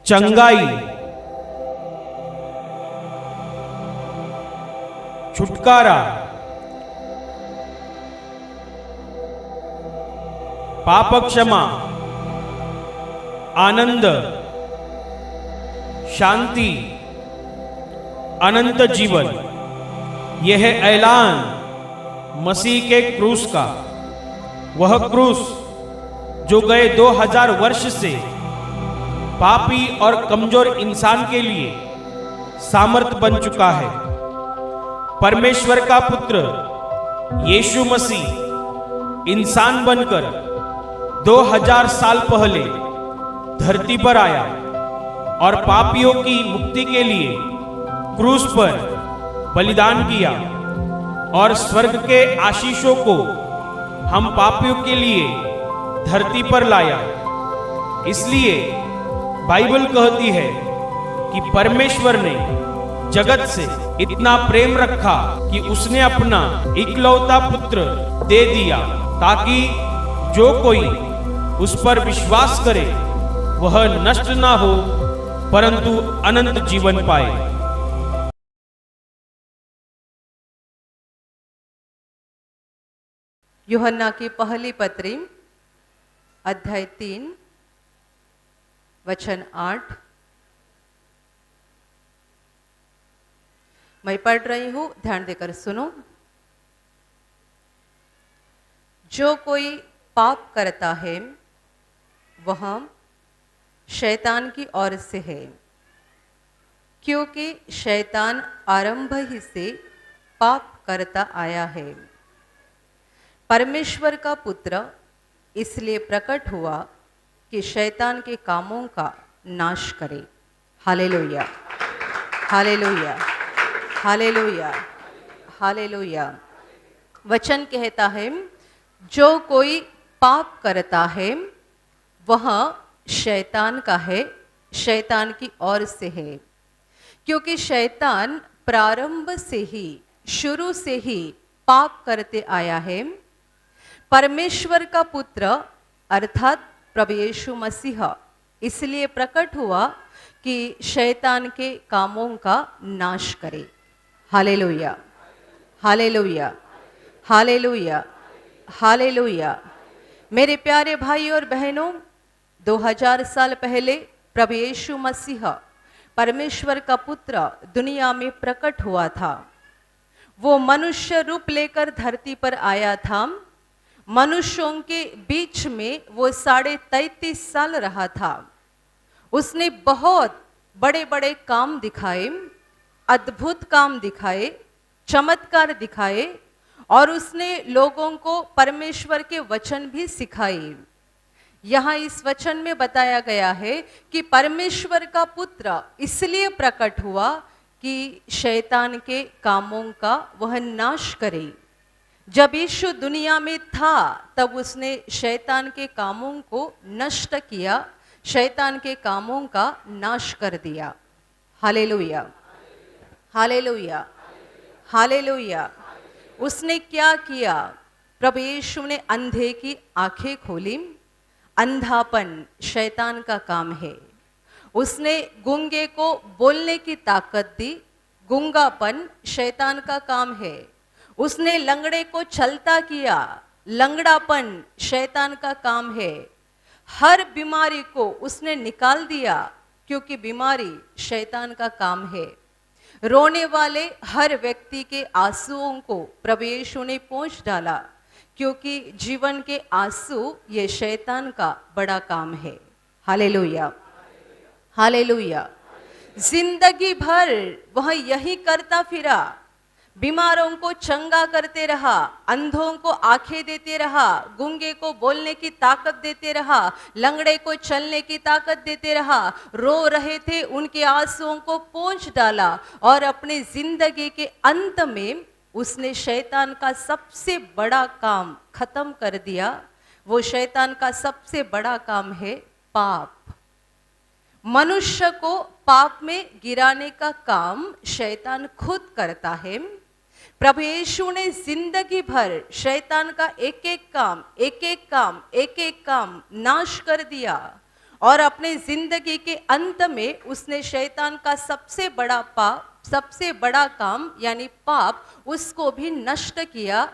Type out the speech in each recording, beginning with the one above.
चंगाई, छुटकारा, पाप क्षमा, आनंद, शांति, अनंत जीवन, यह है ऐलान मसीह के क्रूस का। वह क्रूस जो गए 2000 वर्ष से पापी और कमजोर इंसान के लिए सामर्थ बन चुका है। परमेश्वर का पुत्र यीशु मसीह इंसान बनकर 2000 साल पहले धरती पर आया और पापियों की मुक्ति के लिए क्रूस पर बलिदान किया और स्वर्ग के आशीषों को हम पापियों के लिए धरती पर लाया। इसलिए बाइबल कहती है कि परमेश्वर ने जगत से इतना प्रेम रखा कि उसने अपना इकलौता पुत्र दे दिया, ताकि जो कोई उस पर विश्वास करे वह नष्ट ना हो परंतु अनंत जीवन पाए। यूहन्ना की पहली पत्री अध्याय 3 वचन 8। मैं पढ़ रही हूं, ध्यान देकर सुनो। जो कोई पाप करता है वह शैतान की ओर से है, क्योंकि शैतान आरंभ ही से पाप करता आया है। परमेश्वर का पुत्र इसलिए प्रकट हुआ कि शैतान के कामों का नाश करे। Hallelujah, hallelujah, hallelujah, hallelujah. वचन कहता है, जो कोई पाप करता है वह शैतान का है, शैतान की ओर से है, क्योंकि शैतान प्रारंभ से ही, शुरू से ही पाप करते आया है। परमेश्वर का पुत्र अर्थात प्रभु यीशु मसीह इसलिए प्रकट हुआ कि शैतान के कामों का नाश करे। Hallelujah, hallelujah, hallelujah, hallelujah. मेरे प्यारे भाई और बहनों, 2000 साल पहले प्रभु यीशु मसीह परमेश्वर का पुत्र दुनिया में प्रकट हुआ था। वो मनुष्य रूप लेकर धरती पर आया था। मनुष्यों के बीच में वो 33.5 साल रहा था। उसने बहुत बड़े बड़े काम दिखाए, अद्भुत काम दिखाए, चमत्कार दिखाए और उसने लोगों को परमेश्वर के वचन भी सिखाए। यहाँ इस वचन में बताया गया है कि परमेश्वर का पुत्र इसलिए प्रकट हुआ कि शैतान के कामों का वह नाश करे। जब यीशु दुनिया में था तब उसने शैतान के कामों को नष्ट किया, शैतान के कामों का नाश कर दिया। Hallelujah, hallelujah, hallelujah. उसने क्या किया? प्रभु यीशु ने अंधे की आंखें खोली। अंधापन शैतान का काम है। उसने गूंगे को बोलने की ताकत दी। गूंगापन शैतान का काम है। उसने लंगड़े को चलता किया। लंगड़ापन शैतान का काम है। हर बीमारी को उसने निकाल दिया, क्योंकि बीमारी शैतान का काम है। रोने वाले हर व्यक्ति के आंसुओं को प्रभु यीशु ने पोंछ डाला, क्योंकि जीवन के आंसू ये शैतान का बड़ा काम है। Hallelujah, hallelujah. जिंदगी भर वह यही करता फिरा। बीमारों को चंगा करते रहा, अंधों को आंखें देते रहा, गूंगे को बोलने की ताकत देते रहा, लंगड़े को चलने की ताकत देते रहा। रो रहे थे, उनके आंसुओं को पोंछ डाला और अपनी जिंदगी के अंत में उसने शैतान का सबसे बड़ा काम खत्म कर दिया। वो शैतान का सबसे बड़ा काम है पाप। मनुष्य को पाप में गिराने का काम शैतान खुद करता है। प्रभु यीशु ने जिंदगी भर शैतान का एक एक काम नाश कर दिया। और अपने जिंदगी के अंत में उसने शैतान का सबसे बड़ा काम यानी पाप उसको भी नष्ट किया।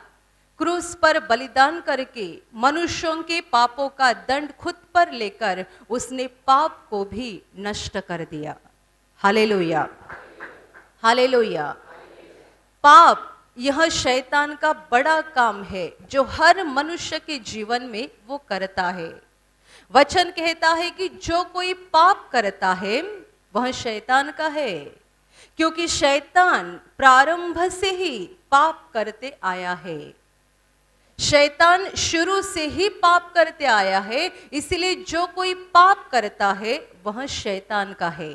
क्रूस पर बलिदान करके मनुष्यों के पापों का दंड खुद पर लेकर उसने पाप को भी नष्ट कर दिया। Hallelujah, hallelujah. पाप यह शैतान का बड़ा काम है जो हर मनुष्य के जीवन में वो करता है। वचन कहता है कि जो कोई पाप करता है वह शैतान का है, क्योंकि शैतान प्रारंभ से ही पाप करते आया है। शैतान शुरू से ही पाप करते आया है, इसलिए जो कोई पाप करता है वह शैतान का है।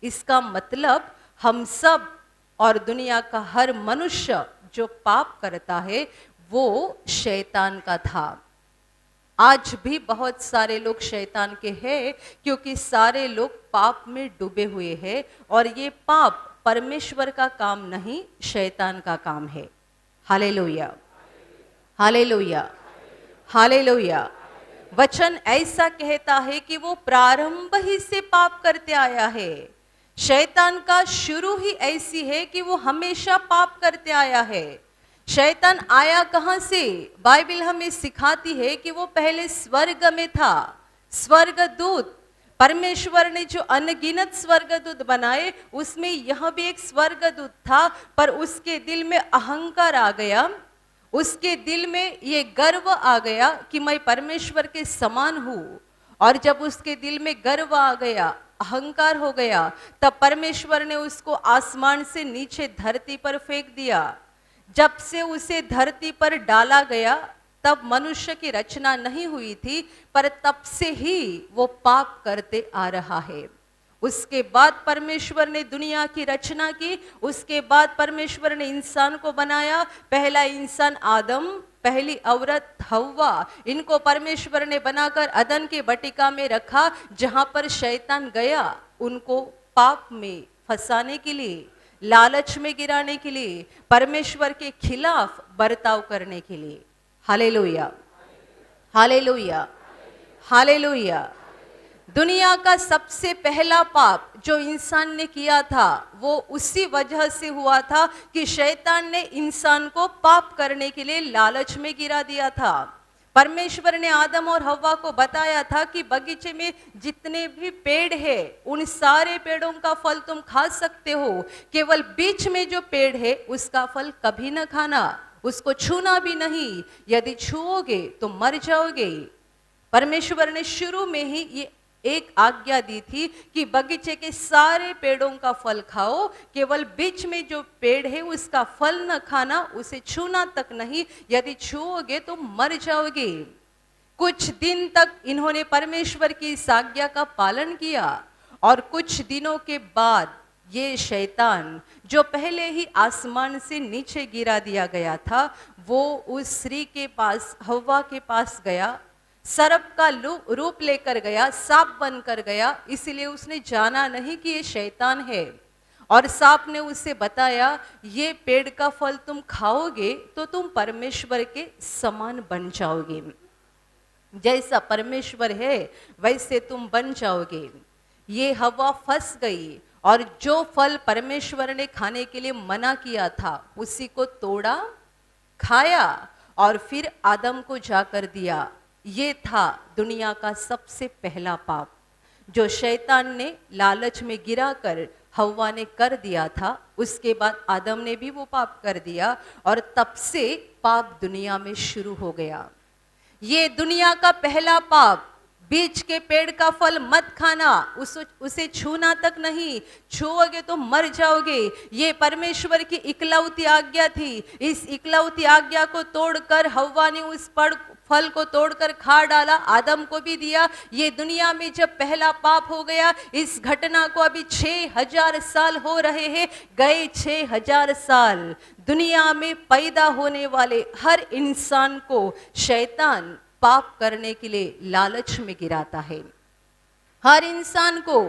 इसका मतलब हम सब और दुनिया का हर मनुष्य जो पाप करता है वो शैतान का था। आज भी बहुत सारे लोग शैतान के हैं, क्योंकि सारे लोग पाप में डूबे हुए हैं और ये पाप परमेश्वर का काम नहीं, शैतान का काम है। Hallelujah, hallelujah, hallelujah. वचन ऐसा कहता है कि वो प्रारंभ ही से पाप करते आया है। शैतान का शुरू ही ऐसी है कि वो हमेशा पाप करते आया है। शैतान आया कहां से? बाइबल हमें सिखाती है कि वो पहले स्वर्ग में था। स्वर्गदूत, परमेश्वर ने जो अनगिनत स्वर्गदूत बनाए उसमें यह भी एक स्वर्गदूत था, पर उसके दिल में अहंकार आ गया। उसके दिल में ये गर्व आ गया कि मैं परमेश्वर के समान हूं। और जब उसके दिल में गर्व आ गया, अहंकार हो गया, तब परमेश्वर ने उसको आसमान से नीचे धरती पर फेंक दिया। जब से उसे धरती पर डाला गया तब मनुष्य की रचना नहीं हुई थी, पर तब से ही वो पाप करते आ रहा है। उसके बाद परमेश्वर ने दुनिया की रचना की, उसके बाद परमेश्वर ने इंसान को बनाया। पहला इंसान आदम, पहली औरत हव्वा, इनको परमेश्वर ने बनाकर अदन के बटिका में रखा, जहां पर शैतान गया उनको पाप में फंसाने के लिए, लालच में गिराने के लिए, परमेश्वर के खिलाफ बर्ताव करने के लिए। Hallelujah, hallelujah, hallelujah. दुनिया का सबसे पहला पाप जो इंसान ने किया था वो उसी वजह से हुआ था कि शैतान ने इंसान को पाप करने के लिए लालच में गिरा दिया था। परमेश्वर ने आदम और हव्वा को बताया था कि बगीचे में जितने भी पेड़ हैं उन सारे पेड़ों का फल तुम खा सकते हो, केवल बीच में जो पेड़ है उसका फल कभी न खाना, उसको छूना भी नहीं, यदि छूओगे तो मर जाओगे। परमेश्वर ने शुरू में ही ये एक आज्ञा दी थी कि बगीचे के सारे पेड़ों का फल खाओ, केवल बीच में जो पेड़ है उसका फल न खाना, उसे छूना तक नहीं, यदि छूओगे तो मर जाओगे। कुछ दिन तक इन्होंने परमेश्वर की इस आज्ञा का पालन किया और कुछ दिनों के बाद ये शैतान जो पहले ही आसमान से नीचे गिरा दिया गया था, वो उस स्त्री के पास, हव्वा के पास गया, सर्प का रूप लेकर गया, सांप बनकर गया। इसलिए उसने जाना नहीं कि ये शैतान है। और सांप ने उसे बताया, ये पेड़ का फल तुम खाओगे तो तुम परमेश्वर के समान बन जाओगे, जैसा परमेश्वर है वैसे तुम बन जाओगे। ये हवा फंस गई और जो फल परमेश्वर ने खाने के लिए मना किया था उसी को तोड़ा, खाया और फिर आदम को जाकर दिया। ये था दुनिया का सबसे पहला पाप जो शैतान ने लालच में गिराकर हव्वा ने कर दिया था। उसके बाद आदम ने भी वो पाप कर दिया और तब से पाप दुनिया में शुरू हो गया। ये दुनिया का पहला पाप, बीच के पेड़ का फल मत खाना, उसे छूना तक नहीं, छूओगे तो मर जाओगे। ये परमेश्वर की इकलौती आज्ञा थी। इस इकलौती आज्ञा को तोड़कर हव्वा ने उस फल को तोड़कर खा डाला, आदम को भी दिया। ये दुनिया में जब पहला पाप हो गया, इस घटना को अभी 6000 साल हो रहे हैं। गए 6000 साल दुनिया में पैदा होने वाले हर इंसान को शैतान पाप करने के लिए लालच में गिराता है, हर इंसान को।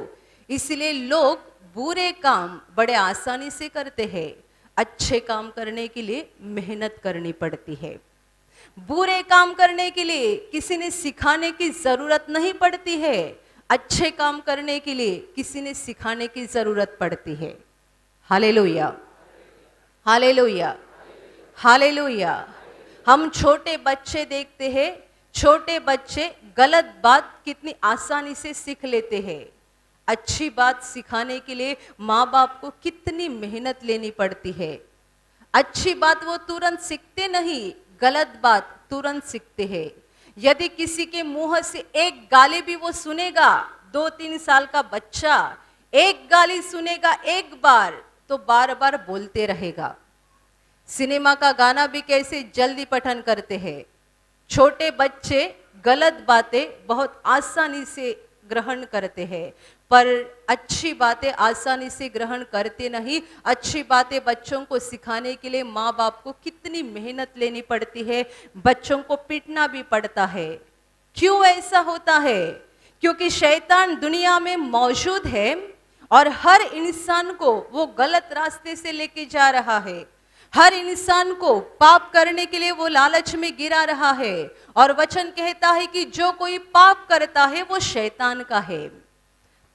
इसलिए लोग बुरे काम बड़े आसानी से करते हैं, अच्छे काम करने के लिए मेहनत करनी पड़ती है। बुरे काम करने के लिए किसी ने सिखाने की जरूरत नहीं पड़ती है। अच्छे काम करने के लिए किसी ने सिखाने की जरूरत पड़ती है। Hallelujah, hallelujah, hallelujah. हम छोटे बच्चे देखते हैं, छोटे बच्चे गलत बात कितनी आसानी से सीख लेते हैं। अच्छी बात सिखाने के लिए माँ बाप को कितनी मेहनत लेनी पड़ती है। अच्छी बात वो तुरंत सीखते नहीं, गलत बात तुरंत सीखते हैं। यदि किसी के मुंह से एक गाली भी वो सुनेगा, 2-3 साल का बच्चा एक गाली सुनेगा एक बार तो बार बार बोलते रहेगा। सिनेमा का गाना भी कैसे जल्दी पठन करते हैं। छोटे बच्चे गलत बातें बहुत आसानी से ग्रहण करते हैं, पर अच्छी बातें आसानी से ग्रहण करते नहीं। अच्छी बातें बच्चों को सिखाने के लिए माँ बाप को कितनी मेहनत लेनी पड़ती है, बच्चों को पीटना भी पड़ता है। क्यों ऐसा होता है? क्योंकि शैतान दुनिया में मौजूद है और हर इंसान को वो गलत रास्ते से लेके जा रहा है। हर इंसान को पाप करने के लिए वो लालच में गिरा रहा है। और वचन कहता है कि जो कोई पाप करता है वो शैतान का है।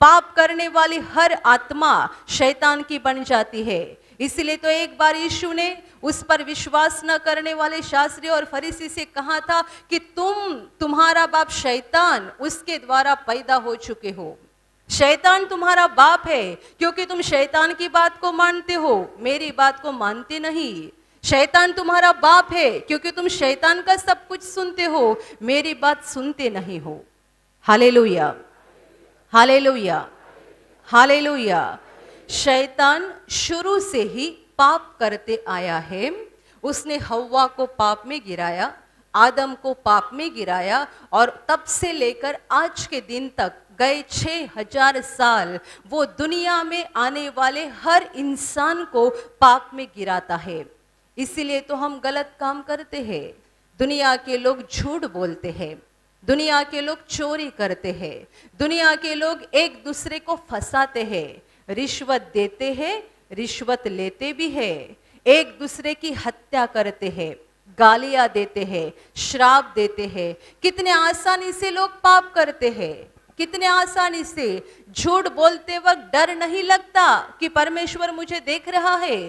पाप करने वाली हर आत्मा शैतान की बन जाती है। इसलिए तो एक बार यीशु ने उस पर विश्वास न करने वाले शास्त्री और फरीसी से कहा था कि तुम्हारा बाप शैतान उसके द्वारा पैदा हो चुके हो। शैतान तुम्हारा बाप है क्योंकि तुम शैतान की बात को मानते हो, मेरी बात को मानते नहीं। शैतान तुम्हारा बाप है क्योंकि तुम शैतान का सब कुछ सुनते हो, मेरी बात सुनते नहीं हो। Hallelujah, hallelujah, hallelujah. शैतान शुरू से ही पाप करते आया है। उसने हव्वा को पाप में गिराया, आदम को पाप में गिराया, और तब से लेकर आज के दिन तक गए 6000 साल वो दुनिया में आने वाले हर इंसान को पाप में गिराता है। इसीलिए तो हम गलत काम करते हैं। दुनिया के लोग झूठ बोलते हैं, दुनिया के लोग चोरी करते हैं, दुनिया के लोग एक दूसरे को फंसाते हैं, रिश्वत देते हैं, रिश्वत लेते भी हैं, एक दूसरे की हत्या करते हैं, गालियां देते हैं, श्राप देते हैं। कितने आसानी से लोग पाप करते हैं, कितने आसानी से। झूठ बोलते वक्त डर नहीं लगता कि परमेश्वर मुझे देख रहा है।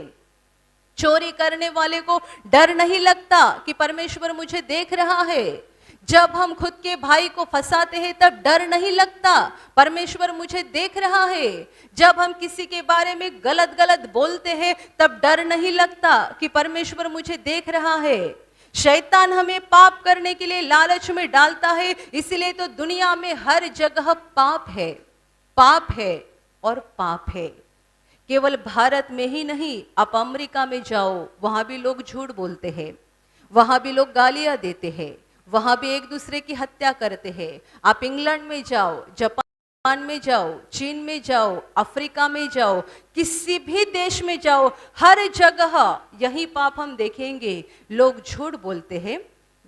चोरी करने वाले को डर नहीं लगता कि परमेश्वर मुझे देख रहा है। जब हम खुद के भाई को फंसाते हैं तब डर नहीं लगता, परमेश्वर मुझे देख रहा है। जब हम किसी के बारे में गलत गलत बोलते हैं तब डर नहीं लगता कि परमेश्वर मुझे देख रहा है। शैतान हमें पाप करने के लिए लालच में डालता है। इसलिए तो दुनिया में हर जगह पाप है, पाप है और पाप है। केवल भारत में ही नहीं, आप अमेरिका में जाओ, वहां भी लोग झूठ बोलते हैं, वहां भी लोग गालियां देते हैं, वहां भी एक दूसरे की हत्या करते हैं। आप इंग्लैंड में जाओ, जापान में जाओ, चीन में जाओ, अफ्रीका में जाओ, किसी भी देश में जाओ, हर जगह यही पाप हम देखेंगे। लोग झूठ बोलते हैं,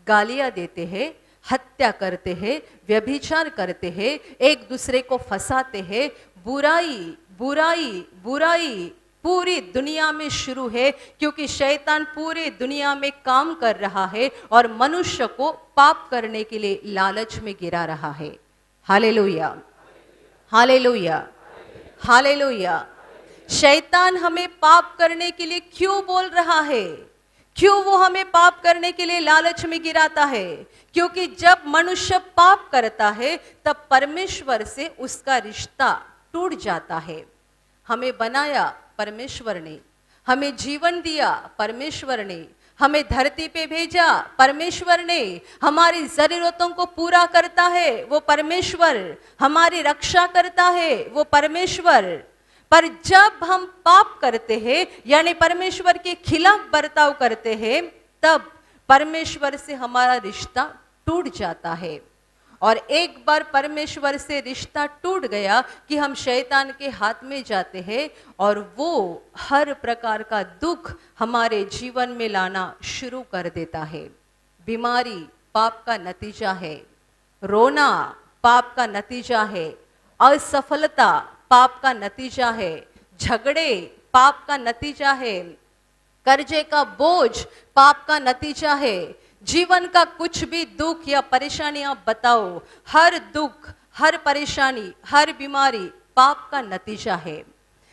गालियां देते हैं, हत्या करते हैं, व्यभिचार करते हैं, एक दूसरे को फंसाते हैं। बुराई बुराई बुराई पूरी दुनिया में शुरू है, क्योंकि शैतान पूरी दुनिया में काम कर रहा है और मनुष्य को पाप करने के लिए लालच में गिरा रहा है। Hallelujah, hallelujah, hallelujah. शैतान हमें पाप करने के लिए क्यों बोल रहा है? क्यों वो हमें पाप करने के लिए लालच में गिराता है? क्योंकि जब मनुष्य पाप करता है तब परमेश्वर से उसका रिश्ता टूट जाता है। हमें बनाया परमेश्वर ने, हमें जीवन दिया परमेश्वर ने, हमें धरती पे भेजा परमेश्वर ने, हमारी जरूरतों को पूरा करता है वो परमेश्वर, हमारी रक्षा करता है वो परमेश्वर। पर जब हम पाप करते हैं यानी परमेश्वर के खिलाफ बर्ताव करते हैं, तब परमेश्वर से हमारा रिश्ता टूट जाता है। और एक बार परमेश्वर से रिश्ता टूट गया कि हम शैतान के हाथ में जाते हैं और वो हर प्रकार का दुख हमारे जीवन में लाना शुरू कर देता है। बीमारी पाप का नतीजा है, रोना पाप का नतीजा है, असफलता पाप का नतीजा है, झगड़े पाप का नतीजा है, कर्जे का बोझ पाप का नतीजा है। जीवन का कुछ भी दुख या परेशानी आप बताओ, हर दुख हर परेशानी, हर बीमारी पाप का नतीजा है।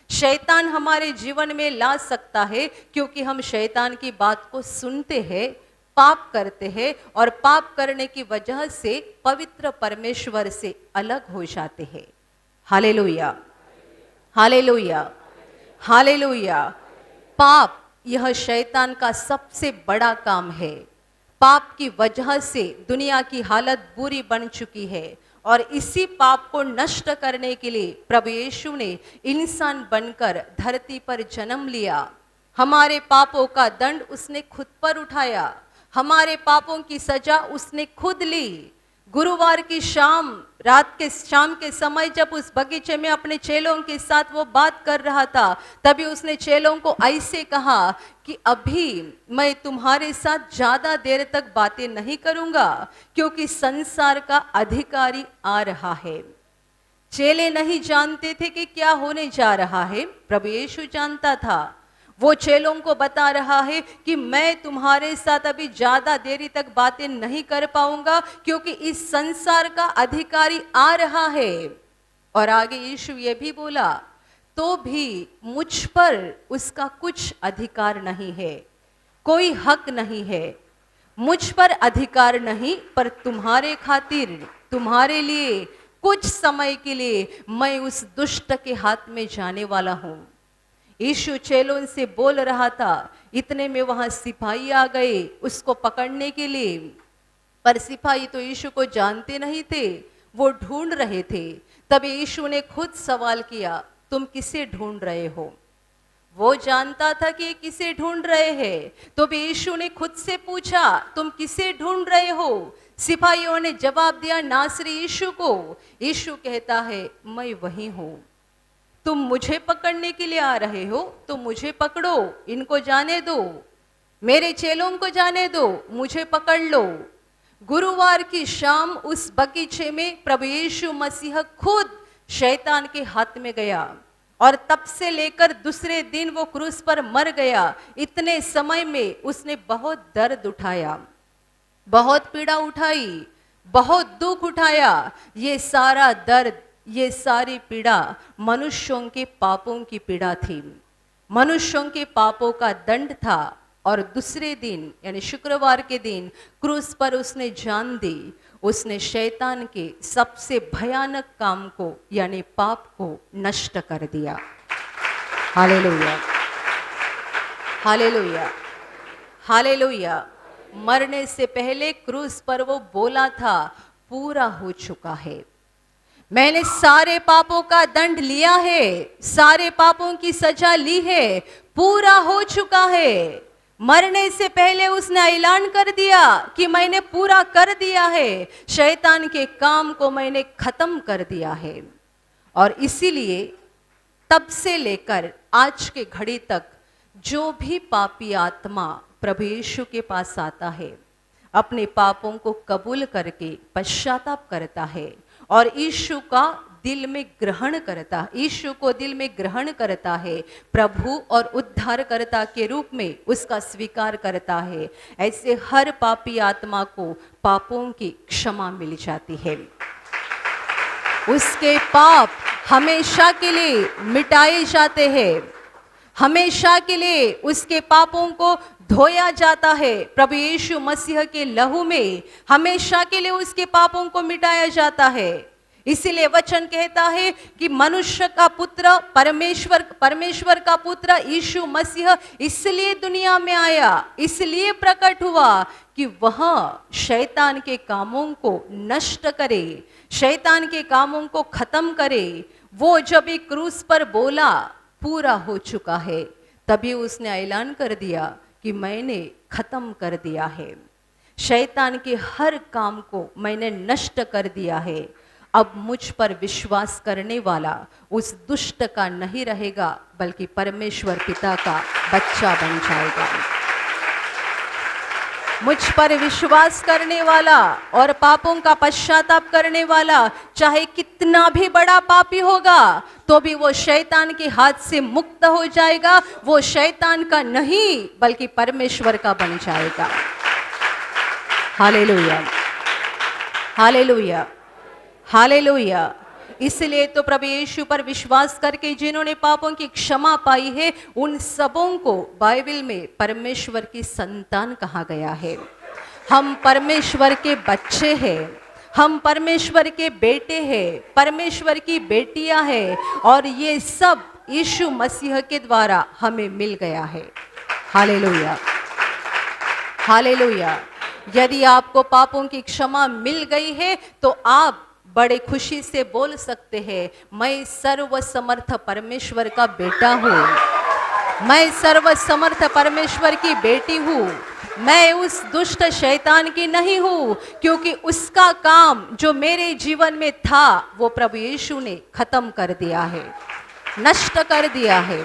शैतान हमारे जीवन में ला सकता है क्योंकि हम शैतान की बात को सुनते हैं, पाप करते हैं और पाप करने की वजह से पवित्र परमेश्वर से अलग हो जाते हैं। Hallelujah, hallelujah, hallelujah. पाप यह शैतान का सबसे बड़ा काम है। पाप की वजह से दुनिया की हालत बुरी बन चुकी है और इसी पाप को नष्ट करने के लिए प्रभु यीशु ने इंसान बनकर धरती पर जन्म लिया। हमारे पापों का दंड उसने खुद पर उठाया, हमारे पापों की सजा उसने खुद ली। गुरुवार की रात के समय जब उस बगीचे में अपने चेलों के साथ वो बात कर रहा था, तभी उसने चेलों को ऐसे कहा कि अभी मैं तुम्हारे साथ ज्यादा देर तक बातें नहीं करूंगा क्योंकि संसार का अधिकारी आ रहा है। चेले नहीं जानते थे कि क्या होने जा रहा है, प्रभु यीशु जानता था। वो चेलों को बता रहा है कि मैं तुम्हारे साथ अभी ज्यादा देरी तक बातें नहीं कर पाऊंगा क्योंकि इस संसार का अधिकारी आ रहा है। और आगे यीशु ये भी बोला, तो भी मुझ पर उसका कुछ अधिकार नहीं है, कोई हक नहीं है। मुझ पर अधिकार नहीं, पर तुम्हारे खातिर, तुम्हारे लिए कुछ समय के लिए मैं उस दुष्ट के हाथ में जाने वाला हूं। यीशु चेलों से बोल रहा था, इतने में वहां सिपाही आ गए उसको पकड़ने के लिए। पर सिपाही तो यीशु को जानते नहीं थे, वो ढूंढ रहे थे। तब यीशु ने खुद सवाल किया, तुम किसे ढूंढ रहे हो? वो जानता था कि किसे ढूंढ रहे हैं, तो भी यीशु ने खुद से पूछा, तुम किसे ढूंढ रहे हो? सिपाहियों ने जवाब दिया, नासरी यीशु को। यीशु कहता है, मैं वही हूं। तुम मुझे पकड़ने के लिए आ रहे हो तो मुझे पकड़ो, इनको जाने दो, मेरे चेलों को जाने दो, मुझे पकड़ लो। गुरुवार की शाम उस बगीचे में प्रभु यीशु मसीह खुद शैतान के हाथ में गया और तब से लेकर दूसरे दिन वो क्रूस पर मर गया। इतने समय में उसने बहुत दर्द उठाया, बहुत पीड़ा उठाई, बहुत दुख उठाया। ये सारा दर्द, ये सारी पीड़ा मनुष्यों के पापों की पीड़ा थी, मनुष्यों के पापों का दंड था। और दूसरे दिन यानी शुक्रवार के दिन क्रूस पर उसने जान दी, उसने शैतान के सबसे भयानक काम को यानी पाप को नष्ट कर दिया। Hallelujah, hallelujah, hallelujah. मरने से पहले क्रूस पर वो बोला था, पूरा हो चुका है, मैंने सारे पापों का दंड लिया है, सारे पापों की सजा ली है, पूरा हो चुका है। मरने से पहले उसने ऐलान कर दिया कि मैंने पूरा कर दिया है, शैतान के काम को मैंने खत्म कर दिया है। और इसीलिए तब से लेकर आज के घड़ी तक जो भी पापी आत्मा प्रभु यीशु के पास आता है, अपने पापों को कबूल करके पश्चाताप करता है और यीशु का दिल में ग्रहण करता, यीशु को दिल में ग्रहण करता है, प्रभु और उद्धारकर्ता के रूप में उसका स्वीकार करता है, ऐसे हर पापी आत्मा को पापों की क्षमा मिल जाती है। उसके पाप हमेशा के लिए मिटाए जाते हैं, हमेशा के लिए उसके पापों को धोया जाता है। प्रभु यीशु मसीह के लहू में हमेशा के लिए उसके पापों को मिटाया जाता है। इसीलिए वचन कहता है कि मनुष्य का पुत्र परमेश्वर का पुत्र यीशु मसीह इसलिए दुनिया में आया, इसलिए प्रकट हुआ कि वह शैतान के कामों को नष्ट करे, शैतान के कामों को खत्म करे। वो जब एक क्रूस पर बोला पूरा हो चुका है, तभी उसने ऐलान कर दिया कि मैंने खत्म कर दिया है, शैतान के हर काम को मैंने नष्ट कर दिया है। अब मुझ पर विश्वास करने वाला उस दुष्ट का नहीं रहेगा, बल्कि परमेश्वर पिता का बच्चा बन जाएगा। मुझ पर विश्वास करने वाला और पापों का पश्चाताप करने वाला चाहे कितना भी बड़ा पापी होगा, तो भी वो शैतान के हाथ से मुक्त हो जाएगा। वो शैतान का नहीं बल्कि परमेश्वर का बन जाएगा। Hallelujah, hallelujah, hallelujah. इसलिए तो प्रभु यीशु पर विश्वास करके जिन्होंने पापों की क्षमा पाई है, उन सबों को बाइबल में परमेश्वर की संतान कहा गया है। हम परमेश्वर के बच्चे हैं, हम परमेश्वर के बेटे हैं, परमेश्वर की बेटियां हैं, और ये सब यीशु मसीह के द्वारा हमें मिल गया है। Hallelujah, hallelujah. यदि आपको पापों की क्षमा मिल गई है तो आप बड़े खुशी से बोल सकते हैं, मैं सर्वसमर्थ परमेश्वर का बेटा हूँ, मैं सर्वसमर्थ परमेश्वर की बेटी हूँ, मैं उस दुष्ट शैतान की नहीं हूँ, क्योंकि उसका काम जो मेरे जीवन में था वो प्रभु यीशु ने खत्म कर दिया है, नष्ट कर दिया है।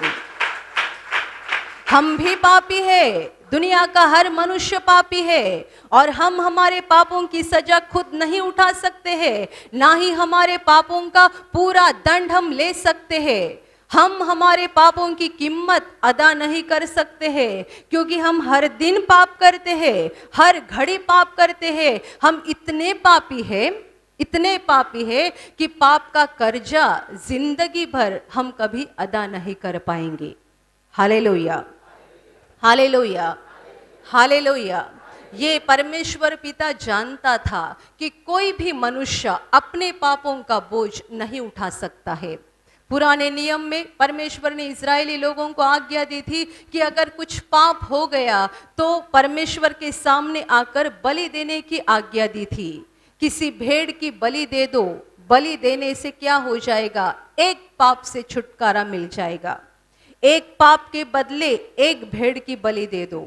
हम भी पापी है, दुनिया का हर मनुष्य पापी है, और हम हमारे पापों की सजा खुद नहीं उठा सकते हैं, ना ही हमारे पापों का पूरा दंड हम ले सकते हैं। हम हमारे पापों की कीमत अदा नहीं कर सकते हैं, क्योंकि हम हर दिन पाप करते हैं, हर घड़ी पाप करते हैं। हम इतने पापी हैं, इतने पापी है कि पाप का कर्जा जिंदगी भर हम कभी अदा नहीं कर पाएंगे। Hallelujah, hallelujah, hallelujah. ये परमेश्वर पिता जानता था कि कोई भी मनुष्य अपने पापों का बोझ नहीं उठा सकता है। पुराने नियम में परमेश्वर ने इजरायली लोगों को आज्ञा दी थी कि अगर कुछ पाप हो गया तो परमेश्वर के सामने आकर बलि देने की आज्ञा दी थी। किसी भेड़ की बलि दे दो, बलि देने से क्या हो जाएगा, एक पाप से छुटकारा मिल जाएगा। एक पाप के बदले एक भेड़ की बलि दे दो,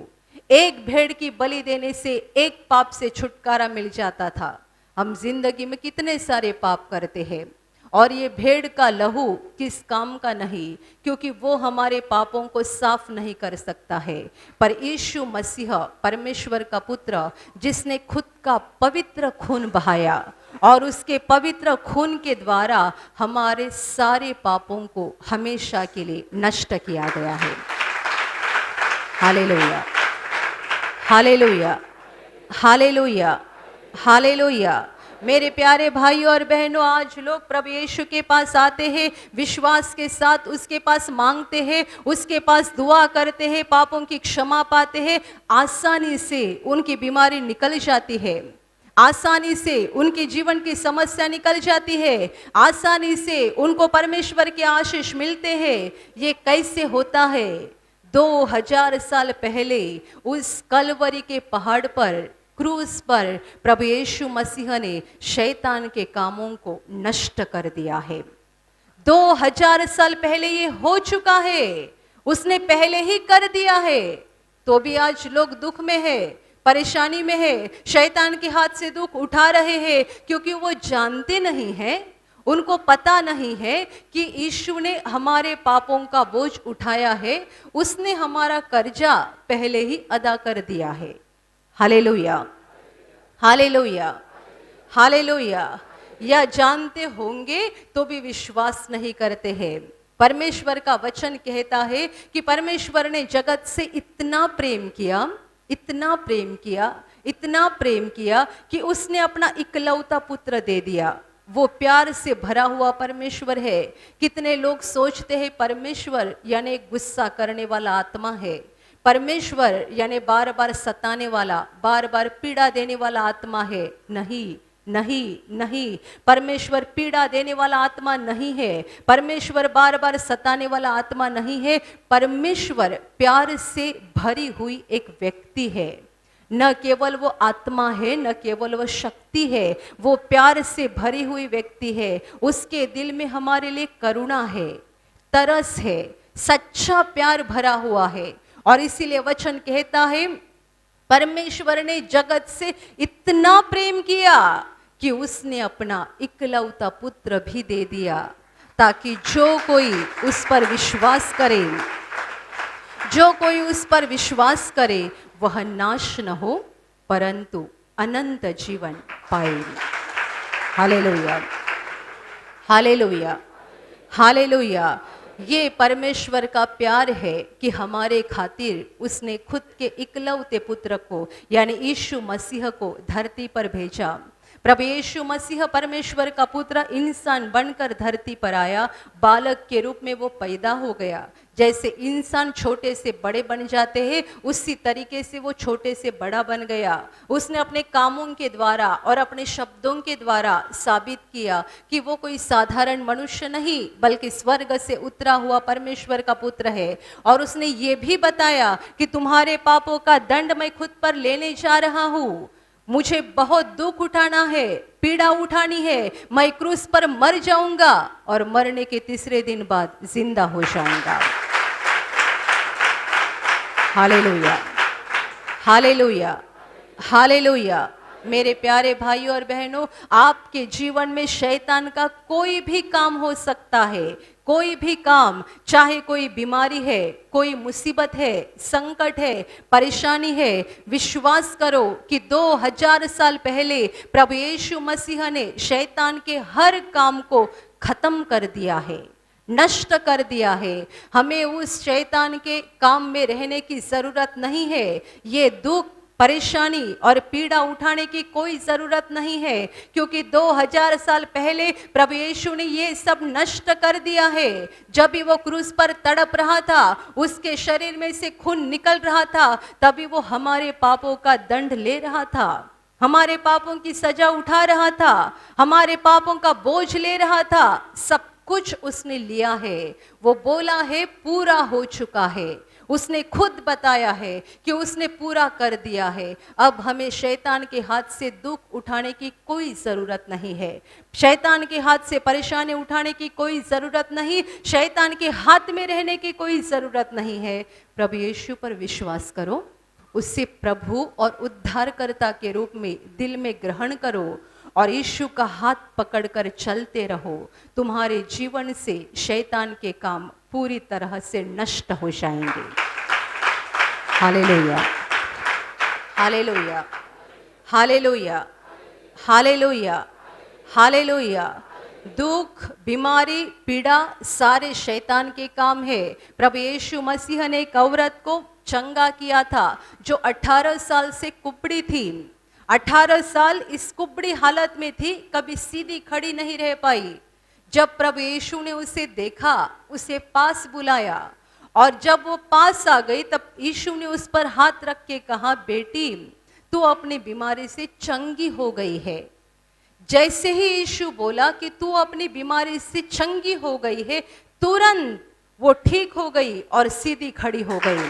एक भेड़ की बलि देने से एक पाप से छुटकारा मिल जाता था। हम जिंदगी में कितने सारे पाप करते हैं, और ये भेड़ का लहू किस काम का नहीं, क्योंकि वो हमारे पापों को साफ नहीं कर सकता है। पर यीशु मसीह परमेश्वर का पुत्र, जिसने खुद का पवित्र खून बहाया, और उसके पवित्र खून के द्वारा हमारे सारे पापों को हमेशा के लिए नष्ट किया गया है। Hallelujah, hallelujah, hallelujah, hallelujah. मेरे प्यारे भाइयों और बहनों, आज लोग प्रभु यीशु के पास आते हैं, विश्वास के साथ उसके पास मांगते हैं, उसके पास दुआ करते हैं, पापों की क्षमा पाते हैं, आसानी से उनकी बीमारी निकल जाती है, आसानी से उनके जीवन की समस्या निकल जाती है, आसानी से उनको परमेश्वर के आशीष मिलते हैं। ये कैसे होता है? 2000 साल पहले उस कलवरी के पहाड़ पर, क्रूस पर प्रभु यीशु मसीह ने शैतान के कामों को नष्ट कर दिया है। 2000 साल पहले ये हो चुका है, उसने पहले ही कर दिया है। तो भी आज लोग दुख में है, परेशानी में है, शैतान के हाथ से दुख उठा रहे हैं, क्योंकि वो जानते नहीं हैं, उनको पता नहीं है कि यीशु ने हमारे पापों का बोझ उठाया है, उसने हमारा कर्जा पहले ही अदा कर दिया है। Hallelujah, hallelujah, hallelujah. या जानते होंगे तो भी विश्वास नहीं करते हैं। परमेश्वर का वचन कहता है कि परमेश्वर ने जगत से इतना प्रेम किया, इतना प्रेम किया, इतना प्रेम किया कि उसने अपना इकलौता पुत्र दे दिया। वो प्यार से भरा हुआ परमेश्वर है। कितने लोग सोचते हैं परमेश्वर यानी गुस्सा करने वाला आत्मा है, परमेश्वर यानी बार बार सताने वाला, बार बार पीड़ा देने वाला आत्मा है। नहीं, नहीं, नहीं, परमेश्वर पीड़ा देने वाला आत्मा नहीं है, परमेश्वर बार बार सताने वाला आत्मा नहीं है। परमेश्वर प्यार से भरी हुई एक व्यक्ति है। न केवल वो आत्मा है, न केवल वो शक्ति है, वो प्यार से भरी हुई व्यक्ति है। उसके दिल में हमारे लिए करुणा है, तरस है, सच्चा प्यार भरा हुआ है। और इसीलिए वचन कहता है परमेश्वर ने जगत से इतना प्रेम किया कि उसने अपना इकलौता पुत्र भी दे दिया, ताकि जो कोई उस पर विश्वास करे, जो कोई उस पर विश्वास करे वह नाश न हो परंतु अनंत जीवन पाए। Hallelujah, hallelujah, hallelujah. ये परमेश्वर का प्यार है कि हमारे खातिर उसने खुद के इकलौते पुत्र को यानी यीशु मसीह को धरती पर भेजा। प्रभु यीशु मसीह परमेश्वर का पुत्र इंसान बनकर धरती पर आया, बालक के रूप में वो पैदा हो गया। जैसे इंसान छोटे से बड़े बन जाते हैं, उसी तरीके से वो छोटे से बड़ा बन गया। उसने अपने कामों के द्वारा और अपने शब्दों के द्वारा साबित किया कि वो कोई साधारण मनुष्य नहीं, बल्कि स्वर्ग से उतरा हुआ परमेश्वर का पुत्र है। और उसने ये भी बताया कि तुम्हारे पापों का दंड मैं खुद पर लेने जा रहा हूँ, मुझे बहुत दुख उठाना है, पीड़ा उठानी है, मैं क्रूस पर मर जाऊंगा और मरने के तीसरे दिन बाद जिंदा हो जाऊंगा। Hallelujah, hallelujah, hallelujah. मेरे प्यारे भाइयों और बहनों, आपके जीवन में शैतान का कोई भी काम हो सकता है, कोई भी काम, चाहे कोई बीमारी है, कोई मुसीबत है, संकट है, परेशानी है। विश्वास करो कि 2000 साल पहले प्रभु यीशु मसीह ने शैतान के हर काम को खत्म कर दिया है, नष्ट कर दिया है। हमें उस शैतान के काम में रहने की जरूरत नहीं है। ये दुख, परेशानी और पीड़ा उठाने की कोई जरूरत नहीं है, क्योंकि 2000 साल पहले प्रभु यीशु ने ये सब नष्ट कर दिया है। जब भी वो क्रूस पर तड़प रहा था, उसके शरीर में से खून निकल रहा था, तभी वो हमारे पापों का दंड ले रहा था, हमारे पापों की सजा उठा रहा था, हमारे पापों का बोझ ले रहा था। सब कुछ उसने लिया है। वो बोला है पूरा हो चुका है। उसने खुद बताया है कि उसने पूरा कर दिया है। अब हमें शैतान के हाथ से दुख उठाने की कोई ज़रूरत नहीं है, शैतान के हाथ से परेशानी उठाने की कोई ज़रूरत नहीं, शैतान के हाथ में रहने की कोई ज़रूरत नहीं है। प्रभु यीशु पर विश्वास करो, उससे प्रभु और उद्धारकर्ता के रूप में दिल में ग्रहण करो और यीशु का हाथ पकड़कर चलते रहो। तुम्हारे जीवन से शैतान के काम पूरी तरह से नष्ट हो जाएंगे। Hallelujah, hallelujah, hallelujah, hallelujah, hallelujah. दुख, बीमारी, पीड़ा सारे शैतान के काम है। प्रभु यीशु मसीह ने एक औरत को चंगा किया था जो 18 साल से कुबड़ी थी। 18 साल इस कुबड़ी हालत में थी, कभी सीधी खड़ी नहीं रह पाई। जब प्रभु यीशु ने उसे देखा, उसे पास बुलाया और जब वो पास आ गई, तब यीशु ने उस पर हाथ रख के कहा, बेटी तू अपनी बीमारी से चंगी हो गई है। जैसे ही यीशु बोला कि तू अपनी बीमारी से चंगी हो गई है, तुरंत वो ठीक हो गई और सीधी खड़ी हो गई।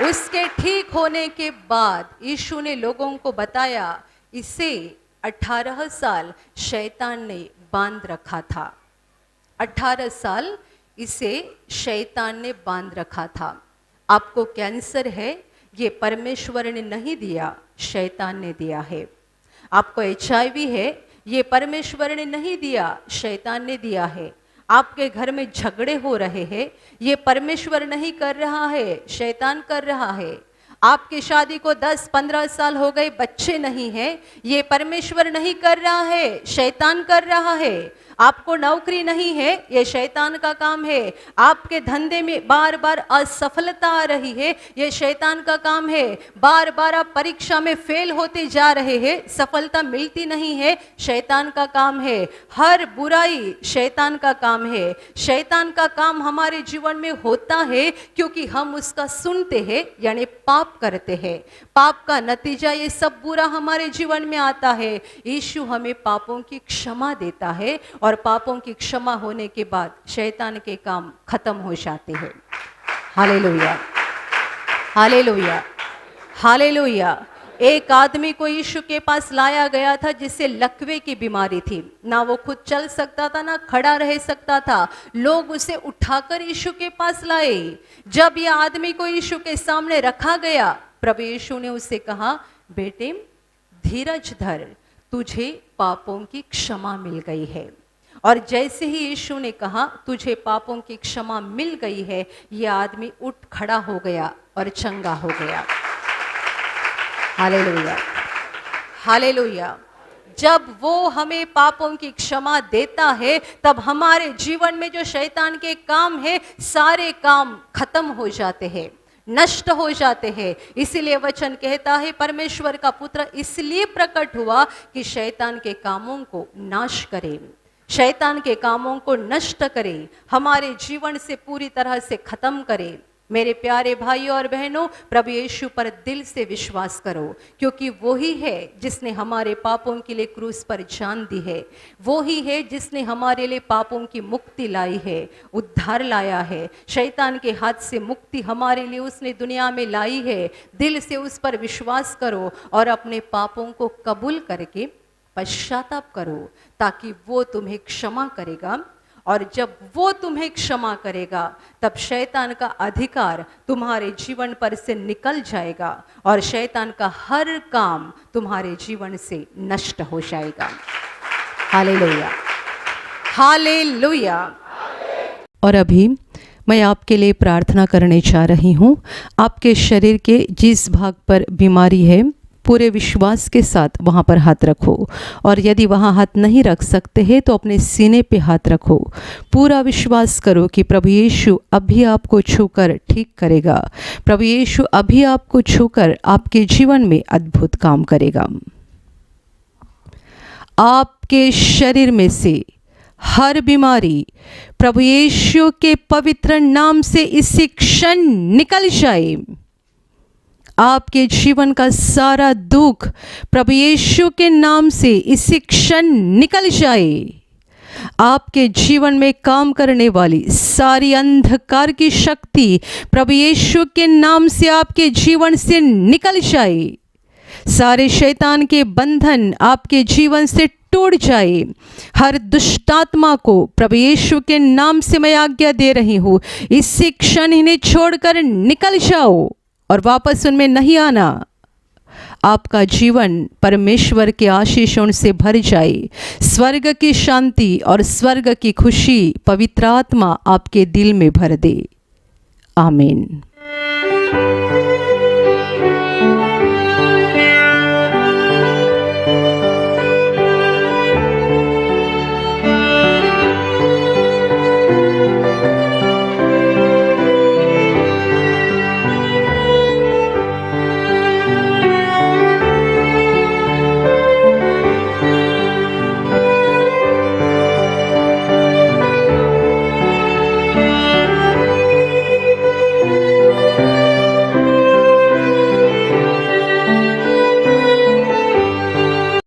उसके ठीक होने के बाद यीशु ने लोगों को बताया, इसे 18 साल शैतान ने बांध रखा था। 18 साल इसे शैतान ने बांध रखा था। आपको कैंसर है, ये परमेश्वर ने नहीं दिया, शैतान ने दिया है। आपको HIV है, ये परमेश्वर ने नहीं दिया, शैतान ने दिया है। आपके घर में झगड़े हो रहे हैं, ये परमेश्वर नहीं कर रहा है, शैतान कर रहा है। आपकी शादी को 10-15 साल हो गए, बच्चे नहीं हैं, ये परमेश्वर नहीं कर रहा है, शैतान कर रहा है। आपको नौकरी नहीं है, ये शैतान का काम है। आपके धंधे में बार बार असफलता आ रही है, ये शैतान का काम है। बार बार आप परीक्षा में फेल होते जा रहे हैं, सफलता मिलती नहीं है, शैतान का काम है। हर बुराई शैतान का काम है। शैतान का काम हमारे जीवन में होता है क्योंकि हम उसका सुनते हैं, यानी पाप करते हैं। पाप का नतीजा ये सब बुरा हमारे जीवन में आता है। यीशु हमें पापों की क्षमा देता है और पापों की क्षमा होने के बाद शैतान के काम खत्म हो जाते हैं। Hallelujah, hallelujah, hallelujah. एक आदमी को यीशु के पास लाया गया था जिसे लकवे की बीमारी थी। ना वो खुद चल सकता था, ना खड़ा रह सकता था। लोग उसे उठाकर यीशु के पास लाए। जब यह आदमी को यीशु के सामने रखा गया, प्रभु यीशु ने उससे कहा, बेटे धीरज धर, तुझे पापों की क्षमा मिल गई है। और जैसे ही यीशु ने कहा तुझे पापों की क्षमा मिल गई है, यह आदमी उठ खड़ा हो गया और चंगा हो गया। Hallelujah, hallelujah. जब वो हमें पापों की क्षमा देता है, तब हमारे जीवन में जो शैतान के काम है, सारे काम खत्म हो जाते हैं, नष्ट हो जाते हैं। इसीलिए वचन कहता है परमेश्वर का पुत्र इसलिए प्रकट हुआ कि शैतान के कामों को नाश करे, शैतान के कामों को नष्ट करे, हमारे जीवन से पूरी तरह से खत्म करे। मेरे प्यारे भाइयों और बहनों, प्रभु यीशु पर दिल से विश्वास करो, क्योंकि वो ही है जिसने हमारे पापों के लिए क्रूस पर जान दी है। वो ही है जिसने हमारे लिए पापों की मुक्ति लाई है, उद्धार लाया है। शैतान के हाथ से मुक्ति हमारे लिए उसने दुनिया में लाई है। दिल से उस पर विश्वास करो और अपने पापों को कबूल करके पश्चाताप करो, ताकि वो तुम्हें क्षमा करेगा। और जब वो तुम्हें क्षमा करेगा तब शैतान का अधिकार तुम्हारे जीवन पर से निकल जाएगा और शैतान का हर काम तुम्हारे जीवन से नष्ट हो जाएगा। Hallelujah, hallelujah. और अभी मैं आपके लिए प्रार्थना करने जा रही हूँ। आपके शरीर के जिस भाग पर बीमारी है पूरे विश्वास के साथ वहाँ पर हाथ रखो, और यदि वहाँ हाथ नहीं रख सकते हैं तो अपने सीने पे हाथ रखो। पूरा विश्वास करो कि प्रभु यीशु अभी आपको छूकर ठीक करेगा। प्रभु यीशु अभी आपको छूकर आपके जीवन में अद्भुत काम करेगा। आपके शरीर में से हर बीमारी प्रभु यीशु के पवित्र नाम से इसी क्षण निकल जाए। आपके जीवन का सारा दुख प्रभु यीशु के नाम से इसी क्षण निकल जाए। आपके जीवन में काम करने वाली सारी अंधकार की शक्ति प्रभु यीशु के नाम से आपके जीवन से निकल जाए। सारे शैतान के बंधन आपके जीवन से टूट जाए। हर दुष्टात्मा को प्रभु यीशु के नाम से मैं आज्ञा दे रही हूँ, इसी क्षण इन्हें छोड़कर निकल जाओ और वापस उनमें नहीं आना। आपका जीवन परमेश्वर के आशीषों से भर जाए। स्वर्ग की शांति और स्वर्ग की खुशी पवित्र आत्मा आपके दिल में भर दे। आमीन।